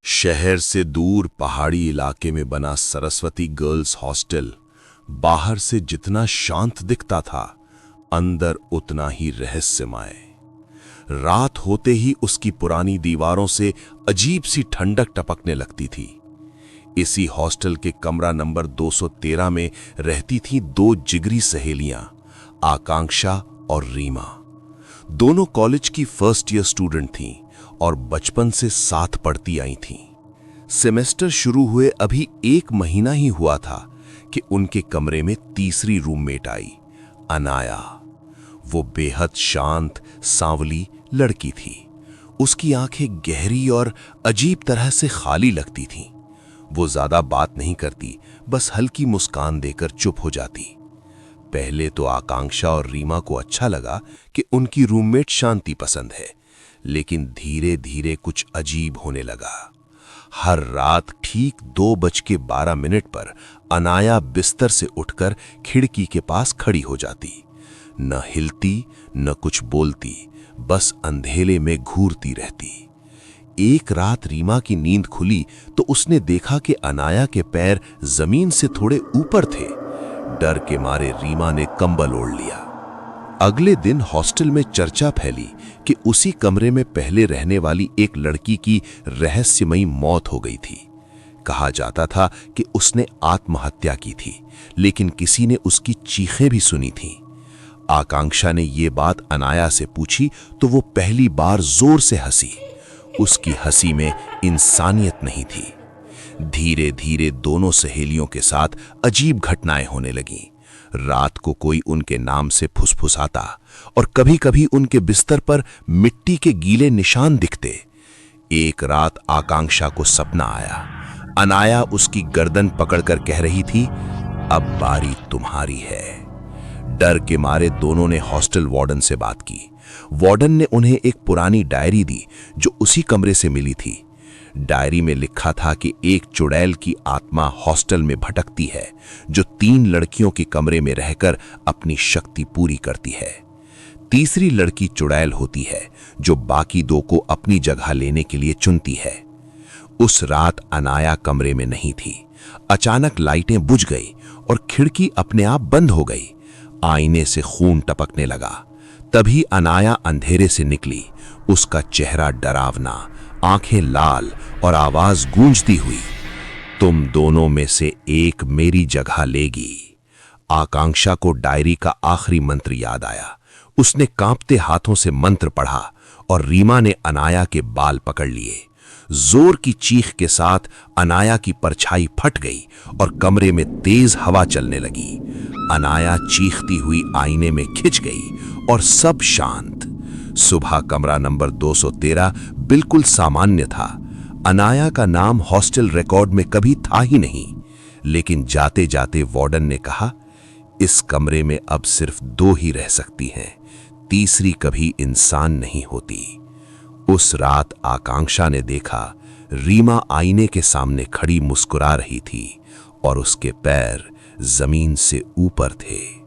शहर से दूर पहाड़ी इलाके में बना सरस्वती गर्ल्स हॉस्टल बाहर से जितना शांत दिखता था, अंदर उतना ही रहस्यमय। रात होते ही उसकी पुरानी दीवारों से अजीब सी ठंडक टपकने लगती थी। इसी हॉस्टल के कमरा नंबर 213 में रहती थीं दो जिगरी सहेलियां, आकांक्षा और रीमा। दोनों कॉलेज की फर्स्ट ईयर स्टूडेंट थीं और बचपन से साथ पढ़ती आई थीं। सेमेस्टर शुरू हुए अभी 1 महीना ही हुआ था कि उनके कमरे में तीसरी रूममेट आई, अनाया। वो बेहद शांत, सांवली लड़की थी। उसकी आंखें गहरी और अजीब तरह से खाली लगती थीं। वो ज्यादा बात नहीं करती, बस हल्की मुस्कान देकर चुप हो जाती। पहले तो आकांक्षा और रीमा को अच्छा लगा कि उनकी रूममेट शांति पसंद है, लेकिन धीरे धीरे कुछ अजीब होने लगा। हर रात ठीक 2:12 पर अनाया बिस्तर से उठकर खिड़की के पास खड़ी हो जाती। न हिलती न कुछ बोलती, बस अंधेरे में घूरती रहती। एक रात रीमा की नींद खुली तो उसने देखा कि अनाया के पैर जमीन से थोड़े ऊपर थे। डर के मारे रीमा ने कंबल ओढ़ लिया। अगले दिन हॉस्टल में चर्चा फैली कि उसी कमरे में पहले रहने वाली एक लड़की की रहस्यमयी मौत हो गई थी। कहा जाता था कि उसने आत्महत्या की थी, लेकिन किसी ने उसकी चीखें भी सुनी थीं। आकांक्षा ने ये बात अनाया से पूछी तो वो पहली बार जोर से हंसी। उसकी हंसी में इंसानियत नहीं थी। धीरे धीरे दोनों सहेलियों के साथ अजीब घटनाएं होने लगीं। रात को कोई उनके नाम से फुसफुसाता और कभी-कभी उनके बिस्तर पर मिट्टी के गीले निशान दिखते। एक रात आकांक्षा को सपना आया। अनाया उसकी गर्दन पकड़कर कह रही थी, अब बारी तुम्हारी है। डर के मारे दोनों ने हॉस्टल वार्डन से बात की। वार्डन ने उन्हें एक पुरानी डायरी दी जो उसी कमरे से मिली थी। डायरी में लिखा था कि एक चुड़ैल की आत्मा हॉस्टल में भटकती है, जो 3 लड़कियों के कमरे में रहकर अपनी शक्ति पूरी करती है। तीसरी लड़की चुड़ैल होती है, जो बाकी 2 को अपनी जगह लेने के लिए चुनती है। उस रात अनाया कमरे में नहीं थी। अचानक लाइटें बुझ गई और खिड़की अपने आप बंद हो गई। आईने से खून टपकने लगा। तभी अनाया अंधेरे से निकली। उसका चेहरा डरावना, आंखें लाल और आवाज गूंजती हुई, तुम दोनों में से एक मेरी जगह लेगी। आकांक्षा को डायरी का आखिरी मंत्र याद आया। उसने कांपते हाथों से मंत्र पढ़ा और रीमा ने अनाया के बाल पकड़ लिए। जोर की चीख के साथ अनाया की परछाई फट गई और कमरे में तेज हवा चलने लगी। अनाया चीखती हुई आईने में खिंच गई और सब शांत। सुबह कमरा नंबर 213 बिल्कुल सामान्य था। अनाया का नाम हॉस्टल रिकॉर्ड में कभी था ही नहीं, लेकिन जाते जाते वार्डन ने कहा, इस कमरे में अब सिर्फ 2 ही रह सकती हैं, तीसरी कभी इंसान नहीं होती। उस रात आकांक्षा ने देखा, रीमा आईने के सामने खड़ी मुस्कुरा रही थी और उसके पैर जमीन से ऊपर थे।